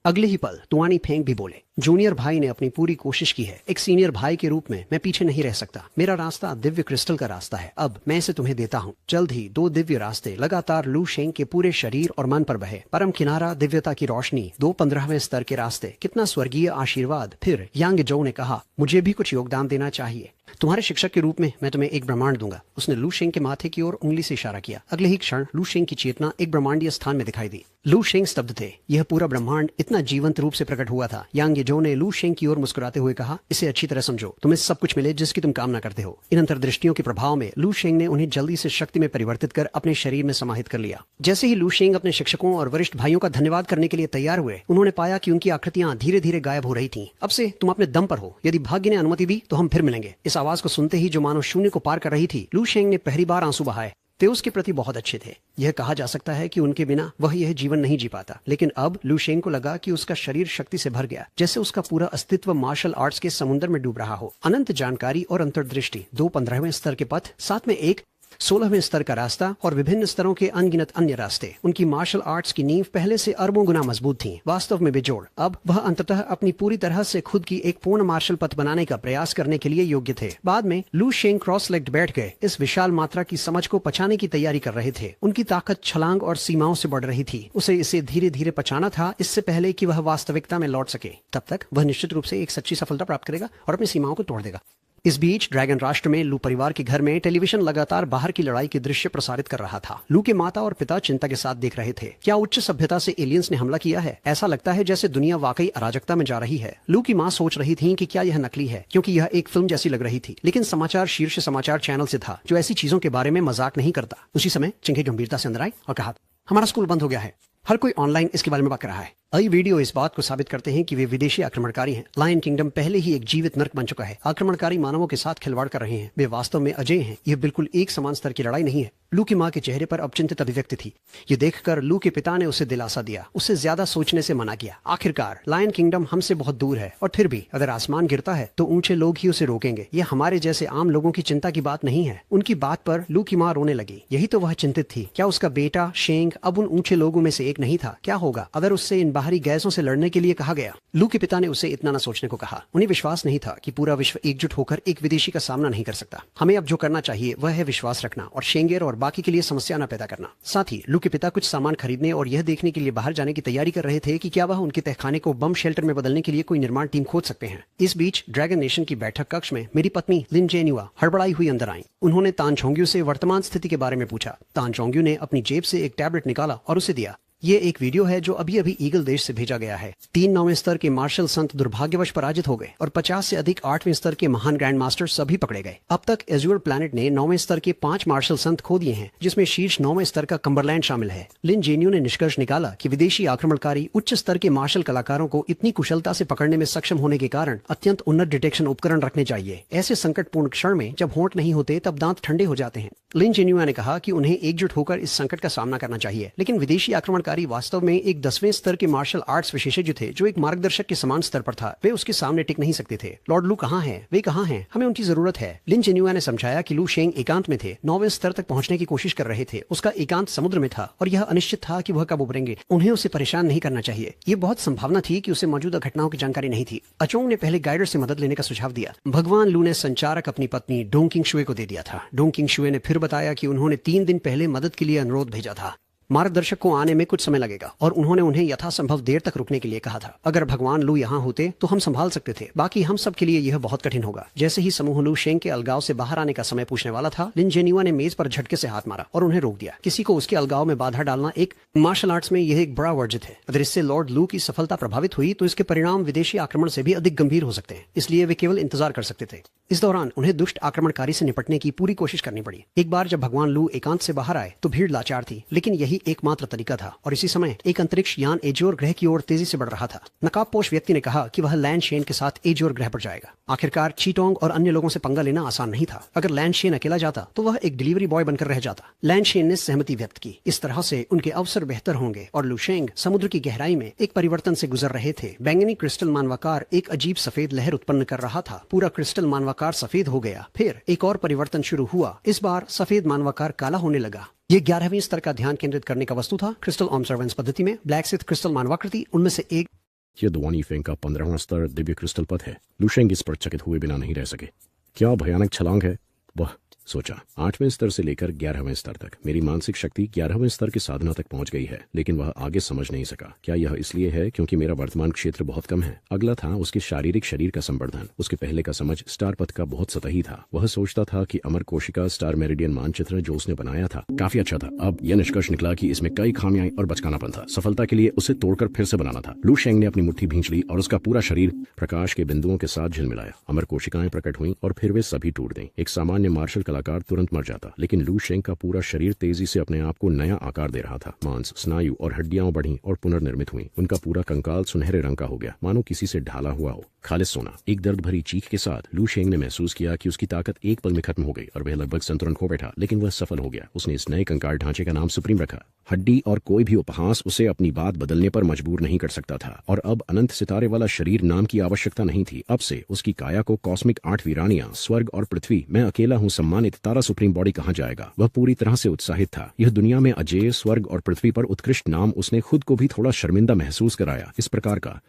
अगले ही पल तुआनी फेंग भी बोले, जूनियर भाई ने अपनी पूरी कोशिश की है। एक सीनियर भाई के रूप में मैं पीछे नहीं रह सकता। मेरा रास्ता दिव्य क्रिस्टल का रास्ता है। अब मैं इसे तुम्हें देता हूँ। जल्द ही दो दिव्य रास्ते लगातार लू शेंग के पूरे शरीर और मन पर बहे। परम किनारा, दिव्यता की रोशनी, दो 15वें स्तर के रास्ते, कितना स्वर्गीय आशीर्वाद। फिर यांग जो ने कहा, मुझे भी कुछ योगदान देना चाहिए। तुम्हारे शिक्षक के रूप में मैं तुम्हें एक ब्रह्मांड दूंगा। उसने लू शेंग के माथे की ओर उंगली से इशारा किया। अगले ही क्षण लू शेंग की चेतना एक ब्रह्मांडीय स्थान में दिखाई दी। लू शेंग स्तब्ध थे। यह पूरा ब्रह्मांड इतना जीवंत रूप से प्रकट हुआ था। यांग जो ने लू शेंग की ओर मुस्कुराते हुए कहा, इसे अच्छी तरह समझो। तुम्हें सब कुछ मिले जिसकी तुम कामना करते हो। इन अंतर्दृष्टियों के प्रभाव में लू शेंग ने उन्हें जल्दी से शक्ति में परिवर्तित कर अपने शरीर में समाहित कर लिया। जैसे ही लू शेंग अपने शिक्षकों और वरिष्ठ भाइयों का धन्यवाद करने के लिए तैयार हुए, उन्होंने पाया कि उनकी आकृतियां धीरे धीरे गायब हो रही थीं। अब से तुम अपने दम पर हो। यदि भाग्य ने अनुमति दी तो हम फिर मिलेंगे। इस आवाज को सुनते ही जो मानो शून्य को पार कर रही थी, लू शेंग ने पहली बार आंसू बहाए। वे उसके प्रति बहुत अच्छे थे। यह कहा जा सकता है कि उनके बिना वह यह जीवन नहीं जी पाता। लेकिन अब लू शेंग को लगा कि उसका शरीर शक्ति से भर गया, जैसे उसका पूरा अस्तित्व मार्शल आर्ट्स के समुद्र में डूब रहा हो। अनंत जानकारी और अंतर्दृष्टि, दो 15वें स्तर के पथ, साथ में एक 16वें स्तर का रास्ता और विभिन्न स्तरों के अनगिनत अन्य रास्ते। उनकी मार्शल आर्ट्स की नींव पहले से अरबों गुना मजबूत थी। वास्तव में बेजोड़ अब वह अंततः अपनी पूरी तरह से खुद की एक पूर्ण मार्शल पथ बनाने का प्रयास करने के लिए योग्य थे। बाद में लू शेंग क्रॉस लेग्ड बैठ गए। इस विशाल मात्रा की समझ को पचाने की तैयारी कर रहे थे। उनकी ताकत छलांग और सीमाओं से बढ़ रही थी। उसे इसे धीरे धीरे पचाना था, इससे पहले कि वह वास्तविकता में लौट सके। तब तक वह निश्चित रूप से एक सच्ची सफलता प्राप्त करेगा और अपनी सीमाओं को तोड़ देगा। इस बीच ड्रैगन राष्ट्र में लू परिवार के घर में टेलीविजन लगातार बाहर की लड़ाई के दृश्य प्रसारित कर रहा था। लू के माता और पिता चिंता के साथ देख रहे थे। क्या उच्च सभ्यता से एलियंस ने हमला किया है? ऐसा लगता है जैसे दुनिया वाकई अराजकता में जा रही है। लू की माँ सोच रही थी कि क्या यह नकली है, क्योंकि यह एक फिल्म जैसी लग रही थी। लेकिन समाचार शीर्ष समाचार चैनल से था, जो ऐसी चीजों के बारे में मजाक नहीं करता। उसी समय चिंकी गंभीरता से अंदर आई और कहा, हमारा स्कूल बंद हो गया है। हर कोई ऑनलाइन इसके बारे में बात कर रहा है। कई वीडियो इस बात को साबित करते हैं कि वे विदेशी आक्रमणकारी हैं। लायन किंगडम पहले ही एक जीवित नर्क बन चुका है। आक्रमणकारी मानवों के साथ खिलवाड़ कर रहे हैं। वे वास्तव में अजय हैं। यह बिल्कुल एक समान स्तर की लड़ाई नहीं है। लू की माँ के चेहरे पर अब चिंतित अभिव्यक्ति थी। ये देखकर लू के पिता ने उसे दिलासा दिया, उससे ज्यादा सोचने से मना किया। आखिरकार लायन किंगडम हमसे बहुत दूर है, और फिर भी अगर आसमान गिरता है तो ऊंचे लोग ही उसे रोकेंगे। ये हमारे जैसे आम लोगों की चिंता की बात नहीं है। उनकी बात पर लू की माँ रोने लगी। यही तो वह चिंतित थी। क्या उसका बेटा शेंग अब उन ऊंचे लोगों में से एक नहीं था? क्या होगा अगर उससे इन बाहरी गैसों से लड़ने के लिए कहा गया? लू के पिता ने उसे इतना न सोचने को कहा। उन्हें विश्वास नहीं था कि पूरा विश्व एकजुट होकर एक विदेशी का सामना नहीं कर सकता। हमें अब जो करना चाहिए वह है विश्वास रखना और शेंगेर और बाकी के लिए समस्या न पैदा करना। साथ ही लू के पिता कुछ सामान खरीदने और यह देखने के लिए बाहर जाने की तैयारी कर रहे थे कि क्या वह उनके तहखाने को बम शेल्टर में बदलने के लिए कोई निर्माण टीम खोज सकते हैं। इस बीच ड्रैगन नेशन की बैठक कक्ष में मेरी पत्नी लिन जेन्युआ हड़बड़ाई हुई अंदर आई। उन्होंने तान चोंग्यू से वर्तमान स्थिति के बारे में पूछा। तान चोंग्यू ने अपनी जेब से एक टैबलेट निकाला और उसे दिया। ये एक वीडियो है जो अभी अभी ईगल देश से भेजा गया है। 3 9वें स्तर के मार्शल संत दुर्भाग्यवश पराजित हो गए और 50 से अधिक 8वें स्तर के महान ग्रैंड मास्टर सभी पकड़े गए। अब तक एज्योर प्लैनेट ने 9वें स्तर के 5 मार्शल संत खो दिए हैं, जिसमें शीर्ष 9वें स्तर का कम्बरलैंड शामिल है। लिन जेन्यू ने निष्कर्ष निकाला कि विदेशी आक्रमणकारी उच्च स्तर के मार्शल कलाकारों को इतनी कुशलता से पकड़ने में सक्षम होने के कारण अत्यंत उन्नत डिटेक्शन उपकरण रखने चाहिए। ऐसे संकटपूर्ण क्षण में जब होंठ नहीं होते तब दांत ठंडे हो जाते हैं। लिन जेन्यू ने कहा कि उन्हें एकजुट होकर इस संकट का सामना करना चाहिए। लेकिन विदेशी आक्रमणकारी वास्तव में एक 10वें स्तर के मार्शल आर्ट्स विशेषज्ञ थे, जो एक मार्गदर्शक के समान स्तर पर था। वे उसके सामने टिक नहीं सकते थे। लॉर्ड लू कहाँ हैं? वे कहाँ हैं? हमें उनकी जरूरत है। लिन जेन्युआ ने समझाया कि लू शेंग एकांत में थे, 9वें स्तर तक पहुंचने की कोशिश कर रहे थे। उसका एकांत समुद्र में था और यह अनिश्चित था कि वह कब उभरेंगे। उन्हें उसे परेशान नहीं करना चाहिए। ये बहुत संभावना थी कि उसे मौजूदा घटनाओं की जानकारी नहीं थी। अचोंग ने पहले गाइडर से मदद लेने का सुझाव दिया। भगवान लू ने संचारक अपनी पत्नी डोंग किंग शुए को दे दिया था। डोंग किंग शुए ने फिर बताया कि उन्होंने 3 दिन पहले मदद के लिए अनुरोध भेजा था। मार्गदर्शक को आने में कुछ समय लगेगा और उन्होंने उन्हें यथासंभव देर तक रुकने के लिए कहा था। अगर भगवान लू यहाँ होते तो हम संभाल सकते थे, बाकी हम सब के लिए यह बहुत कठिन होगा। जैसे ही समूह लू शेंग के अलगाव से बाहर आने का समय पूछने वाला था, लिन जेन्युआ ने मेज पर झटके से हाथ मारा और उन्हें रोक दिया। किसी को उसके अलगाव में बाधा डालना एक मार्शल आर्ट्स में यह एक बड़ा वर्जित है। अगर इससे लॉर्ड लू की सफलता प्रभावित हुई तो इसके परिणाम विदेशी आक्रमण से भी अधिक गंभीर हो सकते हैं। इसलिए वे केवल इंतजार कर सकते थे। इस दौरान उन्हें दुष्ट आक्रमणकारी से निपटने की पूरी कोशिश करनी पड़ी। एक बार जब भगवान लू एकांत से बाहर आए तो भीड़ लाचार थी, लेकिन यही एकमात्र तरीका था। और इसी समय एक अंतरिक्ष यान एजोर ग्रह की ओर तेजी से बढ़ रहा था। नकाबपोश व्यक्ति ने कहा कि वह लैन शेन के साथ एजोर ग्रह पर जाएगा। आखिरकार चीटोंग और अन्य लोगों से पंगा लेना आसान नहीं था। अगर लैन शेन अकेला जाता तो वह एक डिलीवरी बॉय बनकर रह जाता। लैन शेन ने सहमति व्यक्त की। इस तरह से उनके अवसर बेहतर होंगे और लू शेंग समुद्र की गहराई में एक परिवर्तन से गुजर रहे थे। बैंगनी क्रिस्टल मानवाकार एक अजीब सफेद लहर उत्पन्न कर रहा था। पूरा क्रिस्टल मानवाकार सफेद हो गया। फिर एक और परिवर्तन शुरू हुआ। इस बार सफेद मानवाकार काला होने लगा। ये 11वें स्तर का ध्यान केंद्रित करने का वस्तु था। क्रिस्टल ऑब्जर्वेंस पद्धति में ब्लैक सिथ क्रिस्टल मानवाकृति उनमें से एक यह दुआनी फेंग का 15वां स्तर दिव्य क्रिस्टल पथ है। लू शेंग इस पर चकित हुए बिना नहीं रह सके। क्या भयानक छलांग है, वह सोचा। 8वें स्तर से लेकर 11वें स्तर तक मेरी मानसिक शक्ति 11वें स्तर की साधना तक पहुंच गई है, लेकिन वह आगे समझ नहीं सका। क्या यह इसलिए है क्योंकि मेरा वर्तमान क्षेत्र बहुत कम है? अगला था उसके शारीरिक शरीर का संवर्धन। उसके पहले का समझ स्टार पथ का बहुत सतही था। वह सोचता था कि अमर कोशिका स्टार मेरिडियन मानचित्र जो उसने बनाया था काफी अच्छा था। अब यह निष्कर्ष निकला कि इसमें कई खामियां और बचकानापन था। सफलता के लिए उसे तोड़कर फिर से बनाना था। लू शेंग ने अपनी मुट्ठी भींच ली और उसका पूरा शरीर प्रकाश के बिंदुओं के साथ झिलमिलाया। अमर कोशिकाएं प्रकट हुई और फिर वे सभी टूट गईं। एक सामान्य मार्शल कलाकार तुरंत मर जाता, लेकिन लू शेंग का पूरा शरीर तेजी से अपने आप को नया आकार दे रहा था। मांस, स्नायु और हड्डियां बढ़ी और पुनर्निर्मित हुई। उनका पूरा कंकाल सुनहरे रंग का हो गया, मानो किसी से ढाला हुआ हो। खालिस सोना। एक दर्द भरी चीख के साथ लू शेंग ने महसूस किया कि उसकी ताकत एक पल में खत्म हो गई और वह लगभग संतुलन खो बैठा, लेकिन वह सफल हो गया। उसने इस नए कंकाल ढांचे का नाम सुप्रीम रखा। हड्डी और कोई भी उपहास उसे अपनी बात बदलने पर मजबूर नहीं कर सकता था, और अब अनंत सितारे वाला शरीर नाम की आवश्यकता नहीं थी। अब से उसकी काया को कॉस्मिक 8 वीरानियां, स्वर्ग और पृथ्वी, मैं अकेला हूँ सम्मानित तारा सुप्रीम बॉडी कहा जाएगा। वह पूरी तरह से उत्साहित था। यह दुनिया में अजय, स्वर्ग और पृथ्वी पर उत्कृष्ट नाम उसने खुद को भी थोड़ा शर्मिंदा महसूस कराया। इस प्रकार का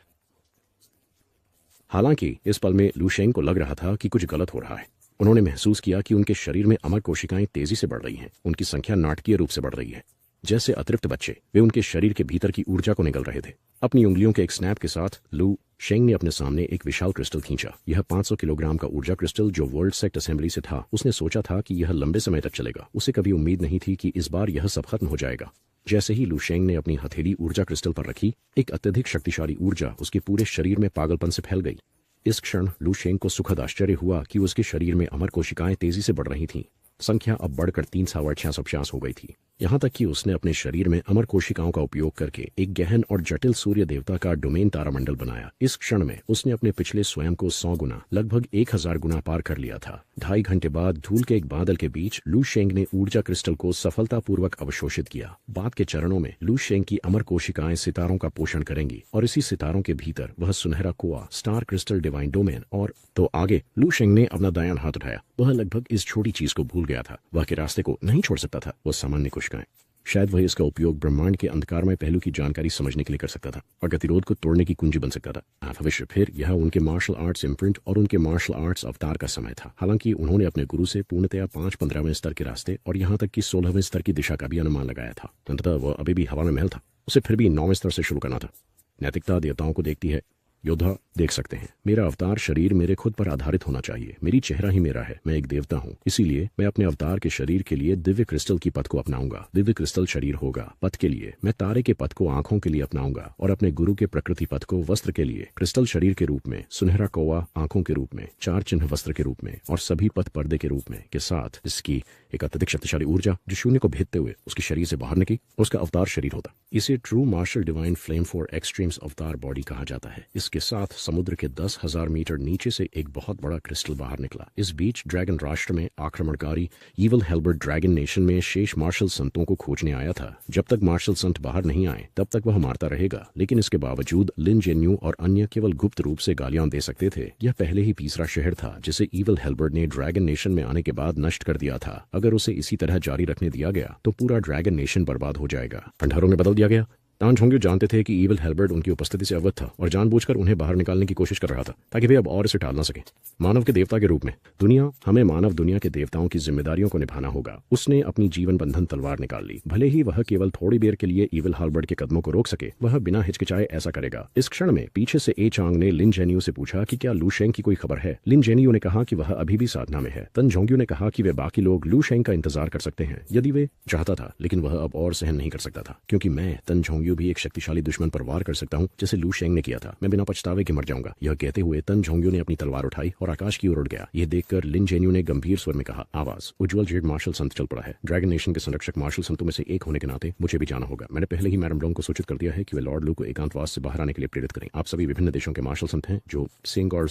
हालांकि इस पल में लू शेंग को लग रहा था कि कुछ गलत हो रहा है। उन्होंने महसूस किया कि उनके शरीर में अमर कोशिकाएं तेजी से बढ़ रही हैं। उनकी संख्या नाटकीय रूप से बढ़ रही है, जैसे अतृप्त बच्चे। वे उनके शरीर के भीतर की ऊर्जा को निगल रहे थे। अपनी उंगलियों के एक स्नैप के साथ लू शेंग ने अपने सामने एक विशाल क्रिस्टल खींचा। यह 500 किलोग्राम का ऊर्जा क्रिस्टल जो वर्ल्ड सेक्ट असेंबली से था। उसने सोचा था कि यह लंबे समय तक चलेगा। उसे कभी उम्मीद नहीं थी कि इस बार यह सब खत्म हो जाएगा। जैसे ही लू शेंग ने अपनी हथेली ऊर्जा क्रिस्टल पर रखी, एक अत्यधिक शक्तिशाली ऊर्जा उसके पूरे शरीर में पागलपन से फैल गई। इस क्षण लू शेंग को सुखद आश्चर्य हुआ कि उसके शरीर में अमर कोशिकाएं तेजी से बढ़ रही थीं। संख्या अब बढ़कर 3,650 हो गई थी। यहाँ तक कि उसने अपने शरीर में अमर कोशिकाओं का उपयोग करके एक गहन और जटिल सूर्य देवता का डोमेन तारामंडल बनाया। इस क्षण में उसने अपने पिछले स्वयं को 100 गुना, लगभग 1000 गुना पार कर लिया था। 2.5 घंटे बाद धूल के एक बादल के बीच लू शेंग ने ऊर्जा क्रिस्टल को सफलतापूर्वक अवशोषित किया। बाद के चरणों में लू शेंग की अमर कोशिकाएं सितारों का पोषण करेंगी और इसी सितारों के भीतर वह सुनहरा कोआ, स्टार क्रिस्टल डिवाइन डोमेन और तो आगे लू शेंग ने अपना दायां हाथ उठाया। वह लगभग इस छोटी चीज को भूल गया था। वह के रास्ते को नहीं छोड़ सकता था। वो सामान्य कोशिकाएं, शायद वह इसका उपयोग ब्रह्मांड के अंधकारमय पहलू की जानकारी समझने के लिए कर सकता था और गतिरोध को तोड़ने की कुंजी बन सकता था। भविष्य फिर यह उनके मार्शल आर्ट्स इम्प्रिंट और उनके मार्शल आर्ट्स अवतार का समय था। हालांकि उन्होंने अपने गुरु से पूर्णतया 5-15वें स्तर के रास्ते और यहाँ तक कि 16वें स्तर की दिशा का भी अनुमान लगाया था। अंततः वह अभी भी हवा में महल था। उसे फिर भी 9वें स्तर से शुरू करना था। नैतिकता देवताओं को देखती है। योद्धा देख सकते हैं। मेरा अवतार शरीर मेरे खुद पर आधारित होना चाहिए। मेरी चेहरा ही मेरा है। मैं एक देवता हूँ, इसीलिए मैं अपने अवतार के शरीर के लिए दिव्य क्रिस्टल की पथ को अपनाऊंगा। दिव्य क्रिस्टल शरीर होगा। पथ के लिए मैं तारे के पथ को आंखों के लिए अपनाऊंगा और अपने गुरु के प्रकृति पथ को वस्त्र के लिए क्रिस्टल शरीर के रूप में, सुनहरा कौवा आंखों के रूप में, 4 चिन्ह वस्त्र के रूप में और सभी पथ पर्दे के रूप में के साथ इसकी एक अत्यधिक शक्तिशाली ऊर्जा जो शून्य को भेदते हुए उसके शरीर से बाहर निकली, उसका अवतार शरीर होता। इसे true martial divine flame for extremes अवतार बॉडी कहा जाता है। इसके साथ समुद्र के 10,000 मीटर नीचे से एक बहुत बड़ा क्रिस्टल बाहर निकला। इस बीच ड्रैगन राष्ट्र में आक्रमणकारी ईवल हेल्बर्ट ड्रैगन नेशन में शेष मार्शल संतों को खोजने आया था। जब तक मार्शल संत बाहर नहीं आए तब तक वह मारता रहेगा, लेकिन इसके बावजूद लिन जेन्यू और अन्य केवल गुप्त रूप से गालियां दे सकते थे। यह पहले ही तीसरा शहर था जिसे ईवल हेल्बर्ट ने ड्रैगन नेशन में आने के बाद नष्ट कर दिया था। अगर उसे इसी तरह जारी रखने दिया गया तो पूरा ड्रैगन नेशन बर्बाद हो जाएगा। खंडहरों में बदल दिया गया। तान झोंग्यू जानते थे कि ईवल हेल्बर्ट उनकी उपस्थिति से अवगत था और जानबूझकर उन्हें बाहर निकालने की कोशिश कर रहा था ताकि वे अब और इसे टाल ना सके। मानव के देवता के रूप में दुनिया, हमें मानव दुनिया के देवताओं की जिम्मेदारियों को निभाना होगा। उसने अपनी जीवन बंधन तलवार निकाल ली। भले ही वह केवल थोड़ी देर के लिए ईवल हेल्बर्ट के कदमों को रोक सके, वह बिना हिचकिचाए ऐसा करेगा। इस क्षण में पीछे से ए चांग ने लिन जेन्यू से पूछा कि क्या लू शेंग की कोई खबर है। लिन जेन्यू ने कहा कि वह अभी भी साधना में है। तन झोंग्यू ने कहा कि वे बाकी लोग लू शेंग का इंतजार कर सकते हैं यदि वे चाहता था, लेकिन वह अब और सहन नहीं कर सकता था क्योंकि मैं तन झोंग्यू भी एक शक्तिशाली दुश्मन पर वार कर सकता हूं जैसे लू शेंग ने किया था। मैं बिना पछतावे के मर जाऊंगा। यह कहते हुए तन झोंग्यू ने अपनी तलवार उठाई और आकाश की ओर उड़ गया। यह देखकर लिन जेन्यू ने गंभीर स्वर में कहा, आवाज उज्जवल जेड मार्शल संत चल पड़ा है। ड्रैगन नेशन के संरक्षक मार्शल संतों में से एक होने के नाते मुझे भी जाना होगा। मैंने पहले ही मैडम डोंग को सूचित कर दिया है कि वे लॉर्ड लू को एकांतवास से बाहर आने के लिए प्रेरित करें। आप सभी विभिन्न देशों के मार्शल संत हैं जो सिंग और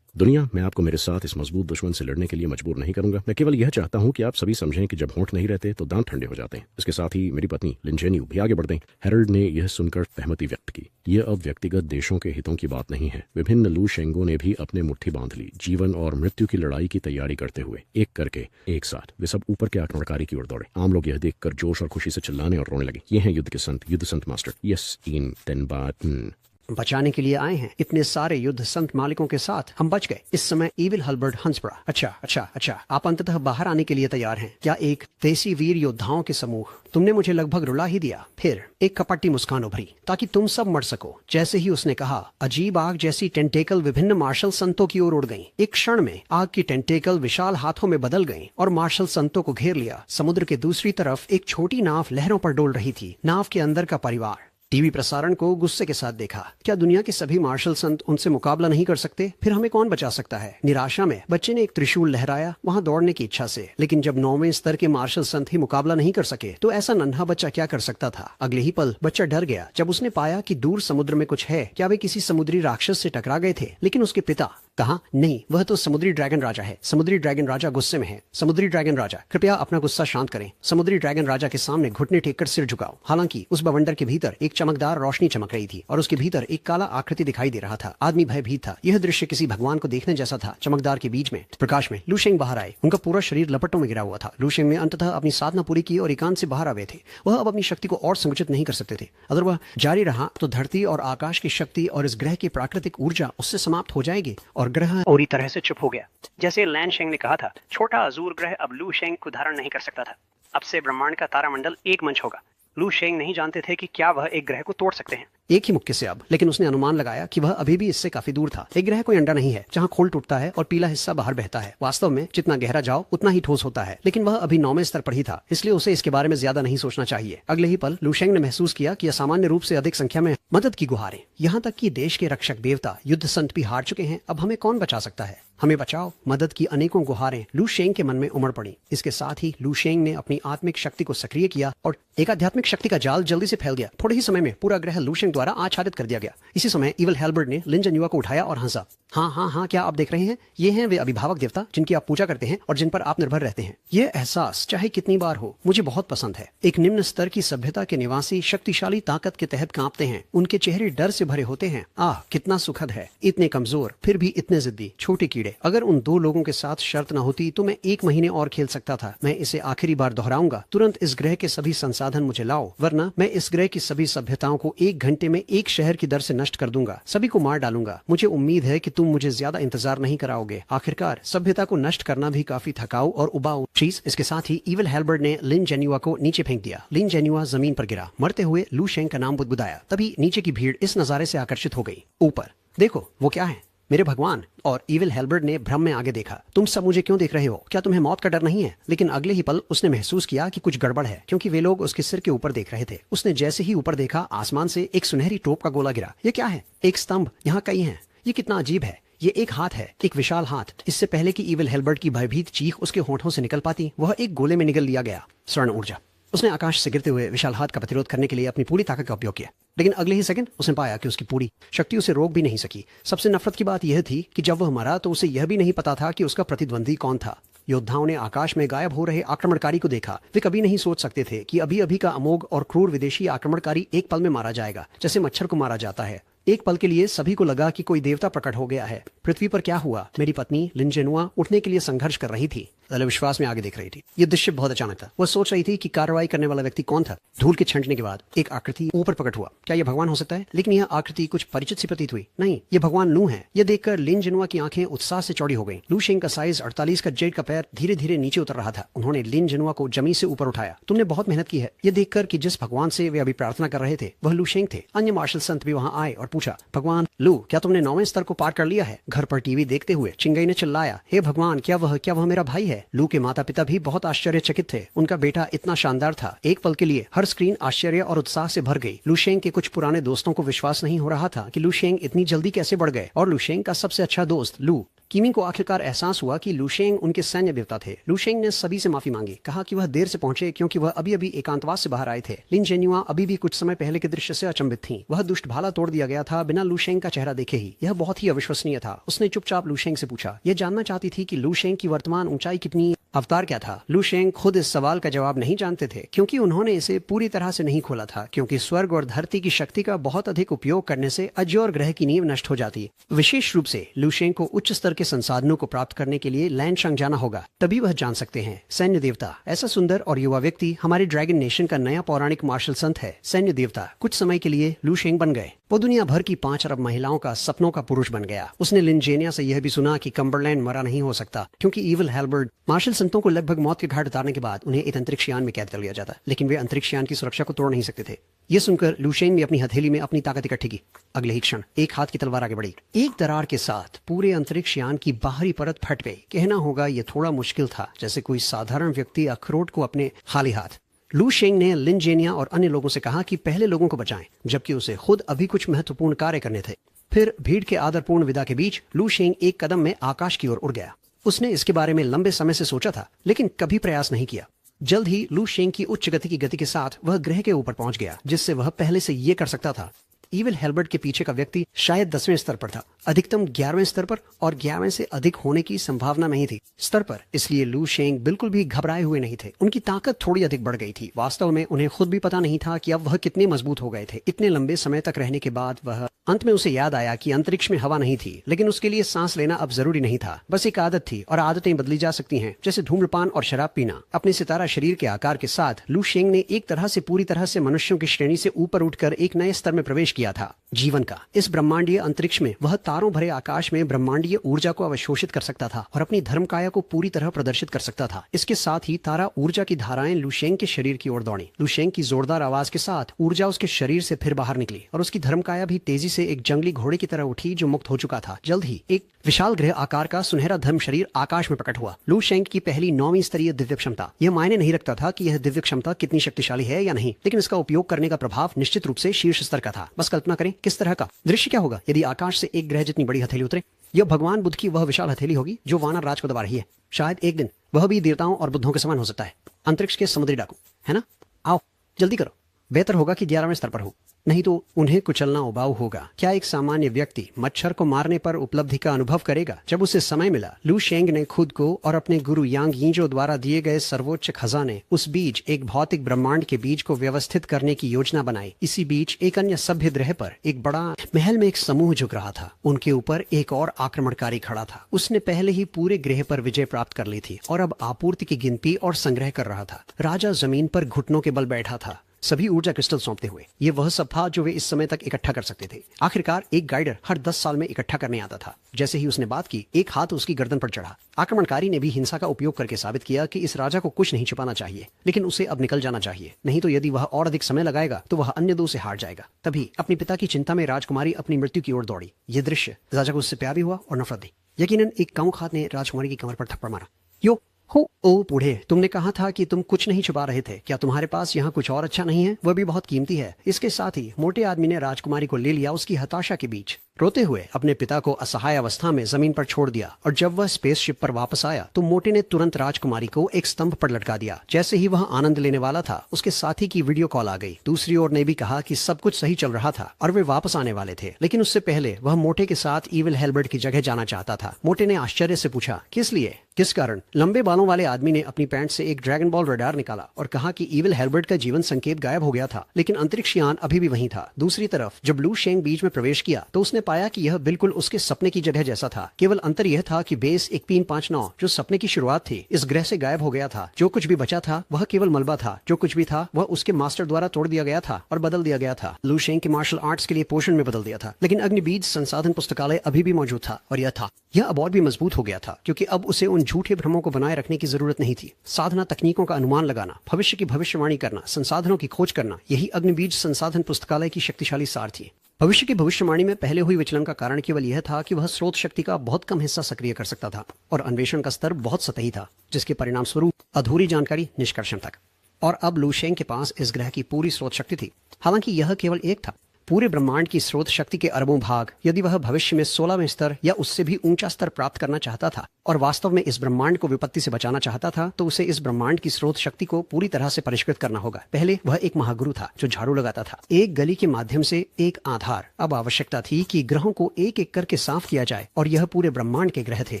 दुनिया, मैं आपको मेरे साथ इस मजबूत दुश्मन से लड़ने के लिए मजबूर नहीं करूंगा। मैं केवल यह चाहता हूं कि आप सभी समझें कि जब होंठ नहीं रहते तो दांत ठंडे हो जाते हैं। इसके साथ ही मेरी पत्नी लिन जेन्यू भी आगे बढ़ते हैं। हेरल्ड ने यह सुनकर सहमति व्यक्त की। यह अब व्यक्तिगत देशों के हितों की बात नहीं है। विभिन्न लू शेंगों ने भी अपने मुट्ठी बांध ली, जीवन और मृत्यु की लड़ाई की तैयारी करते हुए। एक करके एक साथ वे सब ऊपर के आक्रमणकारी की ओर दौड़े। आम लोग यह देखकर जोश और खुशी से चिल्लाने और रोने लगे। ये हैं युद्ध के संत, युद्ध संत मास्टर। Yes in तेनबाटन। बचाने के लिए आए हैं। इतने सारे युद्ध संत मालिकों के साथ हम बच गए। इस समय इविल हल्बर्ट हंस पड़ा। अच्छा, आप अंततः बाहर आने के लिए तैयार हैं क्या? एक देसी वीर योद्धाओं के समूह। तुमने मुझे लगभग रुला ही दिया। फिर एक कपटी मुस्कान उभरी, ताकि तुम सब मर सको। जैसे ही उसने कहा, अजीब आग जैसी टेंटेकल विभिन्न मार्शल संतों की ओर उड़ गईं। एक क्षण में आग की टेंटेकल विशाल हाथों में बदल गईं और मार्शल संतों को घेर लिया। समुद्र के दूसरी तरफ एक छोटी नाव लहरों पर डोल रही थी। नाव के अंदर का परिवार टीवी प्रसारण को गुस्से के साथ देखा। क्या दुनिया के सभी मार्शल संत उनसे मुकाबला नहीं कर सकते? फिर हमें कौन बचा सकता है? निराशा में बच्चे ने एक त्रिशूल लहराया, वहां दौड़ने की इच्छा से। लेकिन जब 9वें स्तर के मार्शल संत ही मुकाबला नहीं कर सके, तो ऐसा नन्हा बच्चा क्या कर सकता था? अगले ही पल बच्चा डर गया जब उसने पाया कि दूर समुद्र में कुछ है। क्या वे किसी समुद्री राक्षस से टकरा गए थे? लेकिन उसके पिता कहा, नहीं, वह तो समुद्री ड्रैगन राजा है। समुद्री ड्रैगन राजा गुस्से में है। समुद्री ड्रैगन राजा, कृपया अपना गुस्सा शांत करें। समुद्री ड्रैगन राजा के सामने घुटने टेककर सिर झुकाओ। हालांकि उस बवंडर के भीतर एक चमकदार रोशनी चमक रही थी और उसके भीतर एक काला आकृति दिखाई दे रहा था। आदमी भयभीत था। यह दृश्य किसी भगवान को देखने जैसा था। चमकदार के बीच में प्रकाश में लू शेंग बाहर आए। उनका पूरा शरीर लपटों में गिरा हुआ था। लू शेंग ने अंततः अपनी साधना पूरी की और एकांत से बाहर आ गए थे। वह अब अपनी शक्ति को और संकुचित नहीं कर सकते थे। अगर वह जारी रहा तो धरती और आकाश की शक्ति और इस ग्रह की प्राकृतिक ऊर्जा उससे समाप्त हो जाएगी और ग्रह पूरी तरह से चुप हो गया। जैसे लैन शेंग ने कहा था, छोटा अजूर ग्रह अब लू शेंग को धारण नहीं कर सकता था। अब से ब्रह्मांड का तारामंडल एक मंच होगा। लू शेंग नहीं जानते थे कि क्या वह एक ग्रह को तोड़ सकते हैं एक ही मुक्के से अब, लेकिन उसने अनुमान लगाया कि वह अभी भी इससे काफी दूर था। एक ग्रह कोई अंडा नहीं है जहां खोल टूटता है और पीला हिस्सा बाहर बहता है। वास्तव में जितना गहरा जाओ उतना ही ठोस होता है। लेकिन वह अभी 9वें स्तर पर ही था, इसलिए उसे इसके बारे में ज्यादा नहीं सोचना चाहिए। अगले ही पल लू शेंग ने महसूस किया कि असामान्य रूप से अधिक संख्या में मदद की गुहारें। यहाँ तक कि देश के रक्षक देवता युद्ध संत भी हार चुके हैं। अब हमें कौन बचा सकता है? हमें बचाओ। मदद की अनेकों गुहारें लू शेंग के मन में उमड़ पड़ी। इसके साथ ही लू शेंग ने अपनी आत्मिक शक्ति को सक्रिय किया और एक आध्यात्मिक शक्ति का जाल जल्दी से फैल गया। थोड़े ही समय में पूरा ग्रह लू शेंग द्वारा आच्छादित कर दिया गया। इसी समय इविल हेल्बर्ट ने लिन जन्युआ को उठाया और हंसा। हाँ, क्या आप देख रहे हैं? ये हैं वे अभिभावक देवता जिनकी आप पूजा करते हैं और जिन पर आप निर्भर रहते हैं। यह एहसास चाहे कितनी बार हो, मुझे बहुत पसंद है। एक निम्न स्तर की सभ्यता के निवासी शक्तिशाली ताकत के तहत कांपते हैं। उनके चेहरे डर से भरे होते हैं। आह, कितना सुखद है। इतने कमजोर फिर भी इतने जिद्दी छोटे कीड़े। अगर उन 2 लोगों के साथ शर्त न होती तो मैं 1 महीने और खेल सकता था। मैं इसे आखिरी बार दोहराऊंगा। तुरंत इस ग्रह के सभी संसाधन मुझे लाओ, वरना मैं इस ग्रह की सभी सभ्यताओं को 1 घंटे में 1 शहर की दर से नष्ट कर दूंगा। सभी को मार डालूंगा। मुझे उम्मीद है कि तुम मुझे ज्यादा इंतजार नहीं कराओगे। आखिरकार सभ्यता को नष्ट करना भी काफी थकाऊ और उबाऊ चीज। इसके साथ ही इविल हेल्बर्ट ने लिन जेन्युआ को नीचे फेंक दिया। लिन जेन्युआ जमीन पर गिरा। मरते हुए लू शेंग का नाम बुदबुदाया। तभी नीचे की भीड़ इस नजारे से आकर्षित हो गई। ऊपर देखो, वो क्या है? मेरे भगवान! और इविल हेल्बर्ट ने भ्रम में आगे देखा। तुम सब मुझे क्यों देख रहे हो? क्या तुम्हें मौत का डर नहीं है? लेकिन अगले ही पल उसने महसूस किया कि कुछ गड़बड़ है, क्योंकि वे लोग उसके सिर के ऊपर देख रहे थे। उसने जैसे ही ऊपर देखा, आसमान से एक सुनहरी टोप का गोला गिरा। ये क्या है? एक स्तंभ। यहाँ कई हैं। ये कितना अजीब है। ये एक हाथ है, एक विशाल हाथ। इससे पहले कि इविल हेल्बर्ट की भयभीत चीख उसके होंठों से निकल पाती, वह एक गोले में निगल लिया गया। स्वर्ण ऊर्जा। उसने आकाश से गिरते हुए विशाल हाथ का प्रतिरोध करने के लिए अपनी पूरी ताकत का उपयोग किया, लेकिन अगले ही सेकंड उसने पाया कि उसकी पूरी शक्ति उसे रोक भी नहीं सकी। सबसे नफरत की बात यह थी कि जब वह मरा तो उसे यह भी नहीं पता था कि उसका प्रतिद्वंदी कौन था। योद्धाओं ने आकाश में गायब हो रहे आक्रमणकारी को देखा। वे कभी नहीं सोच सकते थे कि अभी अभी का अमोघ और क्रूर विदेशी आक्रमणकारी एक पल में मारा जाएगा, जैसे मच्छर को मारा जाता है। एक पल के लिए सभी को लगा कि कोई देवता प्रकट हो गया है। पृथ्वी पर क्या हुआ? मेरी पत्नी लिन जेनुआ उठने के लिए संघर्ष कर रही थी, विश्वास में आगे देख रही थी। यह दृश्य बहुत अचानक था। वह सोच रही थी कि कार्रवाई करने वाला व्यक्ति कौन था। धूल के छंटने के बाद एक आकृति ऊपर प्रकट हुआ। क्या यह भगवान हो सकता है? लेकिन यह आकृति कुछ परिचित सी प्रतीत हुई। नहीं, यह भगवान लू है। यह देखकर लिन जेनुआ की आंखें उत्साह से चौड़ी हो गईं। लू शेंग का साइज 48 का जेड का पैर धीरे धीरे नीचे उतर रहा था। उन्होंने लिन जेनुआ को जमीन से ऊपर उठाया। तुमने बहुत मेहनत की है। यह देखकर कि जिस भगवान से वे अभी प्रार्थना कर रहे थे वह लू शेंग थे, अन्य मार्शल संत भी वहां आए और पूछा, भगवान लू, क्या तुमने 9वें स्तर को पार कर लिया है? घर पर टीवी देखते हुए चिंगई ने चिल्लाया, हे भगवान, क्या वह मेरा भाई है? लू के माता पिता भी बहुत आश्चर्यचकित थे। उनका बेटा इतना शानदार था। एक पल के लिए हर स्क्रीन आश्चर्य और उत्साह से भर गई। लू शेंग के कुछ पुराने दोस्तों को विश्वास नहीं हो रहा था कि लू शेंग इतनी जल्दी कैसे बढ़ गए। और लू शेंग का सबसे अच्छा दोस्त लू कीमी को आखिरकार एहसास हुआ कि लू शेंग उनके सैन्य देवता थे। लू शेंग ने सभी से माफी मांगी, कहा कि वह देर से पहुंचे क्योंकि वह अभी अभी एकांतवास से बाहर आए थे। लिन जेन्युआ अभी भी कुछ समय पहले के दृश्य से अचंभित थीं। वह दुष्ट भाला तोड़ दिया गया था बिना लू शेंग का चेहरा देखे ही। यह बहुत ही अविश्वसनीय था। उसने चुपचाप लू शेंग से पूछा, यह जानना चाहती थी कि लू शेंग की वर्तमान ऊंचाई कितनी अवतार क्या था? लू शेंग खुद इस सवाल का जवाब नहीं जानते थे, क्योंकि उन्होंने इसे पूरी तरह से नहीं खोला था, क्योंकि स्वर्ग और धरती की शक्ति का बहुत अधिक उपयोग करने से अज्योर ग्रह की नींव नष्ट हो जाती है। विशेष रूप से लू शेंग को उच्च स्तर के संसाधनों को प्राप्त करने के लिए लैंडशंग जाना होगा, तभी वह जान सकते हैं। सैन्य देवता, ऐसा सुंदर और युवा व्यक्ति हमारे ड्रैगन नेशन का नया पौराणिक मार्शल संत है। सैन्य देवता कुछ समय के लिए लू शेंग बन गए। वो दुनिया भर की 5 अरब महिलाओं का सपनों का पुरुष बन गया। उसने लिन जेनिया से यह भी सुना कि कम्बरलैंड मरा नहीं हो सकता, क्योंकि ईविल हेल्बर्ट मार्शल संतों को लगभग मौत के घाट उतारने के बाद उन्हें एक अंतरिक्ष यान में कैद कर लिया जाता, लेकिन वे अंतरिक्ष यान की सुरक्षा को तोड़ नहीं सकते थे। ये सुनकर लू शेंग ने अपनी हथेली में अपनी ताकत इकट्ठी की। अगले ही क्षण एक हाथ की तलवार आगे बढ़ी। एक दरार के साथ पूरे अंतरिक्ष यान की बाहरी परत फट गई। कहना होगा यह थोड़ा मुश्किल था, जैसे कोई साधारण व्यक्ति अखरोट को अपने खाली हाथ। लू शेंग ने लिन जेनिया और अन्य लोगों से कहा कि पहले लोगों को बचाएं, जबकि उसे खुद अभी कुछ महत्वपूर्ण कार्य करने थे। फिर भीड़ के आदरपूर्ण विदा के बीच लू शेंग एक कदम में आकाश की ओर उड़ गया। उसने इसके बारे में लंबे समय से सोचा था, लेकिन कभी प्रयास नहीं किया। जल्द ही लू शेंग की उच्च गति के साथ वह ग्रह के ऊपर पहुंच गया, जिससे वह पहले से ये कर सकता था। ईविल हेल्बर्ट के पीछे का व्यक्ति शायद 10वें स्तर पर था, अधिकतम 11वें स्तर पर, और 11वें से अधिक होने की संभावना नहीं थी स्तर पर। इसलिए लू शेंग बिल्कुल भी घबराए हुए नहीं थे। उनकी ताकत थोड़ी अधिक बढ़ गई थी। वास्तव में उन्हें खुद भी पता नहीं था कि अब वह कितने मजबूत हो गए थे। इतने लंबे समय तक रहने के बाद वह अंत में उसे याद आया कि अंतरिक्ष में हवा नहीं थी, लेकिन उसके लिए सांस लेना अब जरूरी नहीं था, बस एक आदत थी, और आदतें बदली जा सकती हैं, जैसे धूम्रपान और शराब पीना। अपने सितारा शरीर के आकार के साथ लू शेंग ने एक तरह से पूरी तरह से मनुष्यों की श्रेणी से ऊपर उठकर एक नए स्तर में प्रवेश किया था, जीवन का। इस ब्रह्मांडीय अंतरिक्ष में वह तारों भरे आकाश में ब्रह्मांडीय ऊर्जा को अवशोषित कर सकता था और अपनी धर्मकाया को पूरी तरह प्रदर्शित कर सकता था। इसके साथ ही तारा ऊर्जा की धाराएं लू शेंग के शरीर की ओर दौड़ी। लू शेंग की जोरदार आवाज के साथ ऊर्जा उसके शरीर से फिर बाहर निकली, और उसकी धर्मकाया भी तेजी से एक जंगली घोड़े की तरह उठी जो मुक्त हो चुका था। जल्द ही एक विशाल ग्रह आकार का सुनहरा धर्म शरीर आकाश में प्रकट हुआ। लू शेंग की पहली 9वीं स्तरीय दिव्य क्षमता। यह मायने नहीं रखता था कि यह दिव्य क्षमता कितनी शक्तिशाली है या नहीं, लेकिन इसका उपयोग करने का प्रभाव निश्चित रूप से शीर्ष स्तर का था। बस कल्पना करें किस तरह का दृश्य क्या होगा यदि आकाश से एक ग्रह जितनी बड़ी हथेली उतरे। यह भगवान बुद्ध की वह विशाल हथेली होगी जो वानर राज को दबा रही है। शायद एक दिन वह भी देवताओं और बुद्धों के समान हो सकता है। अंतरिक्ष के समुद्री डाकू, है ना? आओ जल्दी करो। बेहतर होगा कि 11वें स्तर पर हो, नहीं तो उन्हें कुचलना उबाऊ होगा। क्या एक सामान्य व्यक्ति मच्छर को मारने पर उपलब्धि का अनुभव करेगा जब उसे समय मिला? लू शेंग ने खुद को और अपने गुरु यांग यीजो द्वारा दिए गए सर्वोच्च खजाने, उस बीच एक भौतिक ब्रह्मांड के बीज को व्यवस्थित करने की योजना बनाई। इसी बीच एक अन्य सभ्य ग्रह पर एक बड़ा महल में एक समूह झुक रहा था। उनके ऊपर एक और आक्रमणकारी खड़ा था। उसने पहले ही पूरे ग्रह पर विजय प्राप्त कर ली थी और अब आपूर्ति की गिनती और संग्रह कर रहा था। राजा जमीन पर घुटनों के बल बैठा था, सभी ऊर्जा क्रिस्टल सौंपते हुए। ये वह सब था जो वे इस समय तक इकट्ठा कर सकते थे। आखिरकार एक गाइडर हर 10 साल में इकट्ठा करने आता था। जैसे ही उसने बात की, एक हाथ उसकी गर्दन पर चढ़ा। आक्रमणकारी ने भी हिंसा का उपयोग करके साबित किया कि इस राजा को कुछ नहीं छुपाना चाहिए, लेकिन उसे अब निकल जाना चाहिए, नहीं तो यदि वह और अधिक समय लगाएगा तो वह अन्य 2 से हार जाएगा। तभी अपने पिता की चिंता में राजकुमारी अपनी मृत्यु की ओर दौड़ी। यह दृश्य राजा को उससे प्यार भी हुआ और नफरत भी। यकीनन एक काऊ खात ने राजकुमारी की कमर पर थप्पड़ मारा। यो हो ओ बूढ़े, तुमने कहा था कि तुम कुछ नहीं छुपा रहे थे। क्या तुम्हारे पास यहाँ कुछ और अच्छा नहीं है? वह भी बहुत कीमती है। इसके साथ ही मोटे आदमी ने राजकुमारी को ले लिया उसकी हताशा के बीच। रोते हुए अपने पिता को असहाय अवस्था में जमीन पर छोड़ दिया, और जब वह स्पेसशिप पर वापस आया तो मोटे ने तुरंत राजकुमारी को एक स्तंभ पर लटका दिया। जैसे ही वह आनंद लेने वाला था, उसके साथी की वीडियो कॉल आ गई। दूसरी ओर ने भी कहा कि सब कुछ सही चल रहा था और वे वापस आने वाले थे, लेकिन उससे पहले वह मोटे के साथ ईविल हेल्बर्ट की जगह जाना चाहता था। मोटे ने आश्चर्य से पूछा, किस लिए, किस कारण? लंबे बालों वाले आदमी ने अपनी पैंट से एक ड्रैगन बॉल रडार निकाला और कहा कि ईविल हेल्बर्ट का जीवन संकेत गायब हो गया था, लेकिन अंतरिक्ष यान अभी भी वहीं था। दूसरी तरफ जब लू शेंग बीच में प्रवेश किया तो उसने पाया कि यह बिल्कुल उसके सपने की जगह जैसा था। केवल अंतर यह था कि बेस 1359 जो सपने की शुरुआत थी, इस ग्रह से गायब हो गया था। जो कुछ भी बचा था वह केवल मलबा था। जो कुछ भी था वह उसके मास्टर द्वारा तोड़ दिया गया था और बदल दिया गया था। लू शेंग के मार्शल आर्ट्स के लिए पोषण में बदल दिया था, लेकिन अग्निबीज संसाधन पुस्तकालय अभी भी मौजूद था, और यह अब और भी मजबूत हो गया था, क्योंकि अब उसे उन झूठे भ्रमों को बनाए रखने की जरूरत नहीं थी। साधना तकनीकों का अनुमान लगाना, भविष्य की भविष्यवाणी करना, संसाधनों की खोज करना, यही अग्निबीज संसाधन पुस्तकालय की शक्तिशाली सार थी। भविष्य की भविष्यवाणी में पहले हुई विचलन का कारण केवल यह था कि वह स्रोत शक्ति का बहुत कम हिस्सा सक्रिय कर सकता था, और अन्वेषण का स्तर बहुत सतही था, जिसके परिणाम स्वरूप अधूरी जानकारी निष्कर्षण तक। और अब लू शेंग के पास इस ग्रह की पूरी स्रोत शक्ति थी। हालांकि यह केवल एक था, पूरे ब्रह्मांड की स्रोत शक्ति के अरबों भाग यदि वह भविष्य में 16वें स्तर या उससे भी ऊंचा स्तर प्राप्त करना चाहता था और वास्तव में इस ब्रह्मांड को विपत्ति से बचाना चाहता था, तो उसे इस ब्रह्मांड की स्रोत शक्ति को पूरी तरह से परिष्कृत करना होगा। पहले वह एक महागुरु था जो झाड़ू लगाता था, एक गली के माध्यम से एक आधार। अब आवश्यकता थी कि ग्रहों को एक एक करके साफ किया जाए, और यह पूरे ब्रह्मांड के ग्रह थे।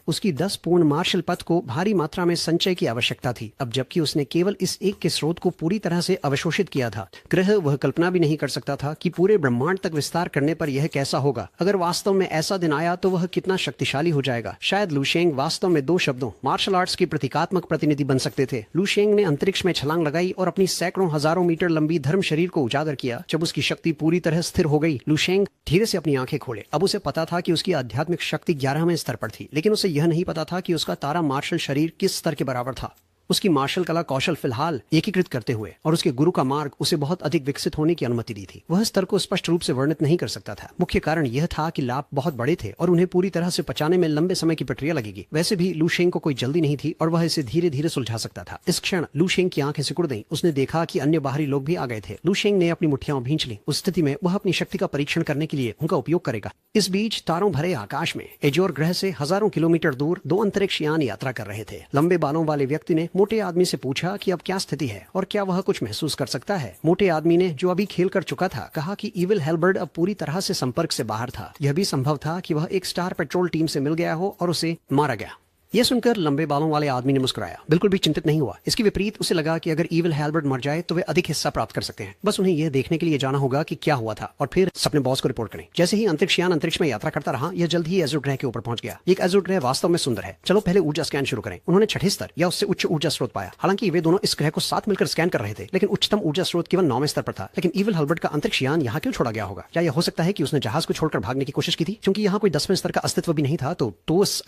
उसकी 10 पूर्ण मार्शल पथ को भारी मात्रा में संचय की आवश्यकता थी। अब जबकि उसने केवल इस एक के स्रोत को पूरी तरह से अवशोषित किया था, ग्रह वह कल्पना भी नहीं कर सकता था कि पूरे ब्रह्मांड तक विस्तार करने पर यह कैसा होगा। अगर वास्तव में ऐसा दिन आया तो वह कितना शक्तिशाली हो जाएगा। शायद लुशेंग वास्तव में 2 शब्दों मार्शल आर्ट्स के प्रतीकात्मक प्रतिनिधि बन सकते थे। लुशेंग ने अंतरिक्ष में छलांग लगाई और अपनी सैकड़ों हजारों मीटर लंबी धर्म शरीर को उजागर किया। जब उसकी शक्ति पूरी तरह स्थिर हो गई, लुशेंग धीरे से अपनी आंखें खोले। अब उसे पता था कि उसकी आध्यात्मिक शक्ति 11वें स्तर पर थी, लेकिन उसे यह नहीं पता था कि उसका तारा मार्शल शरीर किस स्तर के बराबर था। उसकी मार्शल कला कौशल फिलहाल एकीकृत करते हुए और उसके गुरु का मार्ग उसे बहुत अधिक विकसित होने की अनुमति दी थी। वह स्तर को स्पष्ट रूप से वर्णित नहीं कर सकता था। मुख्य कारण यह था कि लाभ बहुत बड़े थे और उन्हें पूरी तरह से पचाने में लंबे समय की प्रक्रिया लगेगी। वैसे भी लुशेंग को कोई जल्दी नहीं थी और वह इसे धीरे धीरे सुलझा सकता था। इस क्षण लुशेंग की आंखें सिकुड़ गईं। उसने देखा कि अन्य बाहरी लोग भी आ गए थे। लुशेंग ने अपनी मुट्ठियां भींच ली। उस स्थिति में वह अपनी शक्ति का परीक्षण करने के लिए उनका उपयोग करेगा। इस बीच तारों भरे आकाश में एजोर ग्रह से हजारों किलोमीटर दूर 2 अंतरिक्ष यान यात्रा कर रहे थे। लंबे बालों वाले व्यक्ति ने मोटे आदमी से पूछा कि अब क्या स्थिति है और क्या वह कुछ महसूस कर सकता है। मोटे आदमी ने, जो अभी खेल कर चुका था, कहा कि इविल हेल्बर्ड अब पूरी तरह से संपर्क से बाहर था। यह भी संभव था कि वह एक स्टार पेट्रोल टीम से मिल गया हो और उसे मारा गया। यह सुनकर लंबे बालों वाले आदमी ने मुस्कुराया, बिल्कुल भी चिंतित नहीं हुआ। इसके विपरीत उसे लगा कि अगर इविल हेल्बर्ट मर जाए तो वे अधिक हिस्सा प्राप्त कर सकते हैं। बस उन्हें यह देखने के लिए जाना होगा कि क्या हुआ था और फिर अपने बॉस को रिपोर्ट करें। जैसे ही अंतरिक्षयान अंतरिक्ष में यात्रा करता रहा, यह जल्द ही एजोर ग्रह के ऊपर पहुंच गया। एक एजोर ग्रह वास्तव में सुंदर है। चलो पहले ऊर्जा स्कैन शुरू करें। उन्होंने 6ठे स्तर या उससे उच्च ऊर्जा स्रोत पाया। हालांकि वे दोनों इस ग्रह को साथ मिलकर स्कैन कर रहे थे, लेकिन उच्चतम ऊर्जा स्रोत केवल 9वें स्तर पर था। लेकिन इविल हेल्बर्ट का अंतरिक्षयान यहाँ क्यों छोड़ा गया होगा? क्या यह हो सकता है कि उसने जहाज को छोड़कर भागने की कोशिश की थी? क्योंकि यहाँ कोई 10वें स्तर का अस्तित्व भी नहीं था। तो टोस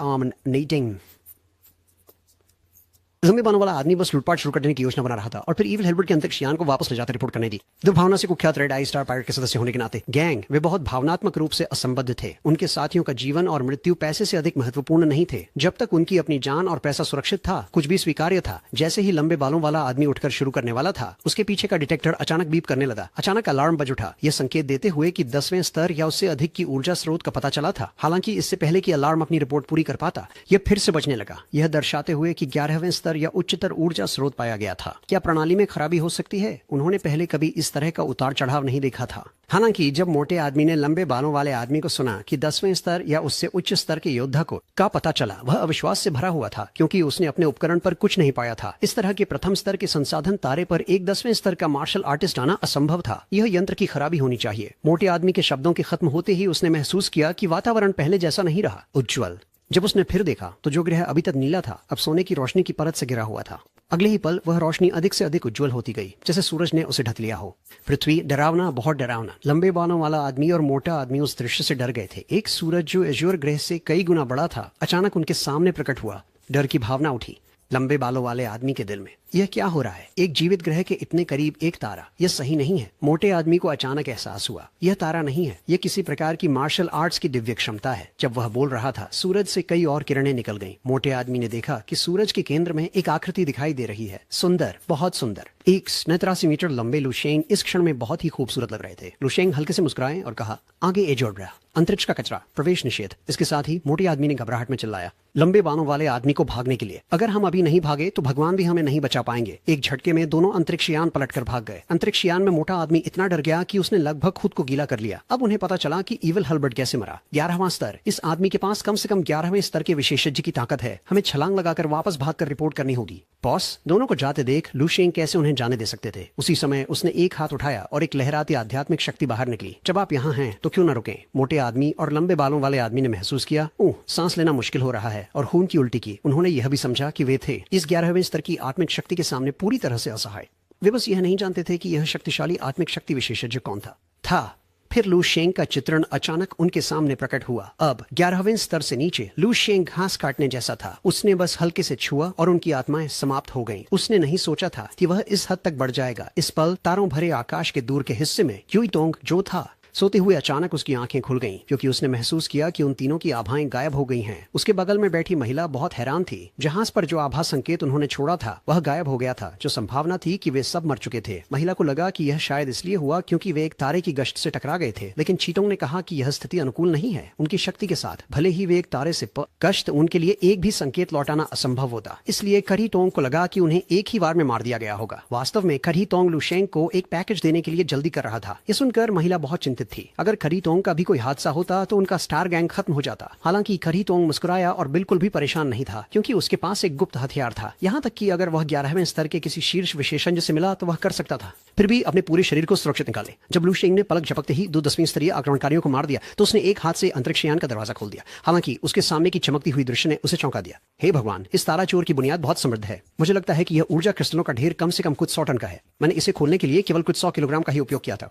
लंबे बालों वाला आदमी बस लूटपाट शुरू करने की योजना बना रहा था और फिर इविल हेल्बर्ट के अंतरिक्षयान को वापस ले जाकर रिपोर्ट करने दी। दुर्भावना से कुख्यात रेड आई स्टार पायरेट के सदस्य होने के नाते गैंग वे बहुत भावनात्मक रूप से असंबद्ध थे। उनके साथियों का जीवन और मृत्यु पैसे से अधिक महत्वपूर्ण नहीं थे। जब तक उनकी अपनी जान और पैसा सुरक्षित था, कुछ भी स्वीकार्य था। जैसे ही लंबे बालों वाला आदमी उठकर शुरू करने वाला था, उसके पीछे का डिटेक्टर अचानक बीप करने लगा। अचानक अलार्म बज उठा, यह संकेत देते हुए कि 10वें स्तर या उससे अधिक की ऊर्जा स्रोत का पता चला था। हालांकि इससे पहले कि अलार्म अपनी रिपोर्ट पूरी कर पाता, यह फिर से बजने लगा, यह दर्शाते हुए कि 11वें स्तर या उच्चतर ऊर्जा स्रोत पाया गया था। क्या प्रणाली में खराबी हो सकती है? उन्होंने पहले कभी इस तरह का उतार चढ़ाव नहीं देखा था। हालांकि जब मोटे आदमी ने लंबे बालों वाले आदमी को सुना कि 10वें स्तर या उससे उच्च स्तर के योद्धा को का पता चला, वह अविश्वास से भरा हुआ था, क्योंकि उसने अपने उपकरण पर कुछ नहीं पाया था। इस तरह के प्रथम स्तर के संसाधन तारे पर एक 10वें स्तर का मार्शल आर्टिस्ट आना असंभव था। यह यंत्र की खराबी होनी चाहिए। मोटे आदमी के शब्दों के खत्म होते ही उसने महसूस किया कि वातावरण पहले जैसा नहीं रहा, उज्ज्वल। जब उसने फिर देखा तो जो ग्रह अभी तक नीला था, अब सोने की रोशनी की परत से घिरा हुआ था। अगले ही पल वह रोशनी अधिक से अधिक उज्जवल होती गई, जैसे सूरज ने उसे ढक लिया हो। पृथ्वी डरावना, बहुत डरावना। लंबे बालों वाला आदमी और मोटा आदमी उस दृश्य से डर गए थे। एक सूरज जो एजोर ग्रह से कई गुना बड़ा था, अचानक उनके सामने प्रकट हुआ। डर की भावना उठी लंबे बालों वाले आदमी के दिल में। यह क्या हो रहा है? एक जीवित ग्रह के इतने करीब एक तारा, यह सही नहीं है। मोटे आदमी को अचानक एहसास हुआ, यह तारा नहीं है, यह किसी प्रकार की मार्शल आर्ट्स की दिव्य क्षमता है। जब वह बोल रहा था, सूरज से कई और किरणें निकल गईं। मोटे आदमी ने देखा कि सूरज के केंद्र में एक आकृति दिखाई दे रही है। सुंदर, बहुत सुंदर। एक 83 मीटर लंबे लुशेंग इस क्षण में बहुत ही खूबसूरत लग रहे थे। लुशेंग हल्के से मुस्कुराए और कहा, आगे एजोर ग्रह, अंतरिक्ष का कचरा, प्रवेश निषेध। इसके साथ ही मोटे आदमी ने घबराहट में चिल्लाया लंबे बालों वाले आदमी को भागने के लिए। अगर हम अभी नहीं भागे तो भगवान भी हमें नहीं बचा पाएंगे। एक झटके में दोनों अंतरिक्षयान पलटकर भाग गए। अंतरिक्षयान में मोटा आदमी इतना डर गया कि उसने लगभग खुद को गीला कर लिया। अब उन्हें पता चला कि इविल हेल्बर्ट कैसे मरा। 11वां स्तर। इस आदमी के पास कम से कम 11वें स्तर के विशेषज्ञ की ताकत है। हमें छलांग लगाकर वापस भागकर रिपोर्ट करनी होगी। बॉस, दोनों को जाते देख लुशेंग कैसे उन्हें जाने दे सकते थे। उसी समय उसने एक हाथ उठाया और एक लहराती आध्यात्मिक शक्ति बाहर निकली। जब आप यहाँ हैं तो क्यों न रुकें। मोटे आदमी और लंबे बालों वाले आदमी ने महसूस किया, सांस लेना मुश्किल हो रहा है, और खून की उल्टी की। उन्होंने यह भी समझा कि वे थे इस 11वें स्तर की आत्मिक शक्ति के सामने पूरी तरह से असहाय। वे बस यह नहीं जानते थे कि यह शक्तिशाली आत्मिक शक्ति विशेषज्ञ कौन था। फिर लुशेंग का चित्रण अचानक उनके सामने प्रकट हुआ। अब 11वें स्तर से नीचे लुशेंग घास काटने जैसा था। उसने बस हल्के से छुआ और उनकी आत्माएं समाप्त हो गईं। उसने नहीं सोचा था कि वह इस हद तक बढ़ जाएगा। इस पल तारों भरे आकाश के दूर के हिस्से में युईतोंग जो था, सोते हुए अचानक उसकी आंखें खुल गईं क्योंकि उसने महसूस किया कि उन तीनों की आभाएं गायब हो गई हैं। उसके बगल में बैठी महिला बहुत हैरान थी। जहाज पर जो आभा संकेत उन्होंने छोड़ा था वह गायब हो गया था। जो संभावना थी कि वे सब मर चुके थे। महिला को लगा कि यह शायद इसलिए हुआ क्योंकि वे एक तारे की गश्त से टकरा गए थे, लेकिन चीटोंग ने कहा कि यह स्थिति अनुकूल नहीं है। उनकी शक्ति के साथ भले ही वे एक तारे से गश्त, उनके लिए एक भी संकेत लौटाना असंभव होता। इसलिए करी टोंग को लगा कि उन्हें एक ही बार में मार दिया गया होगा। वास्तव में करी टोंग लुशेंग को एक पैकेज देने के लिए जल्दी कर रहा था। ये सुनकर महिला बहुत चिंतित थी। अगर करी टोंग का भी कोई हादसा होता तो उनका स्टार गैंग खत्म हो जाता। हालांकि करी टोंग मुस्कुराया और बिल्कुल भी परेशान नहीं था क्योंकि उसके पास एक गुप्त हथियार था। यहाँ तक कि अगर वह 11वें स्तर के किसी शीर्ष विशेषज्ञ से मिला तो वह कर सकता था। फिर भी अपने पूरे शरीर को सुरक्षित निकाले। जब लुशेंग ने पलक झपकते ही 10वीं स्तरीय आक्रमणकारियों को मार दिया तो उसने एक हाथ से अंतरिक्ष यान का दरवाजा खोल दिया। हालांकि उसके सामने की चमकती हुई दृश्य ने उसे चौंका दिया। हे भगवान, इस तारा चोर की बुनियाद बहुत समृद्ध है। मुझे लगता है कि यह ऊर्जा क्रिस्टलों का ढेर कम से कम कुछ 100 टन का है। मैंने इसे खोलने के लिए केवल कुछ 100 किलोग्राम का ही उपयोग किया था।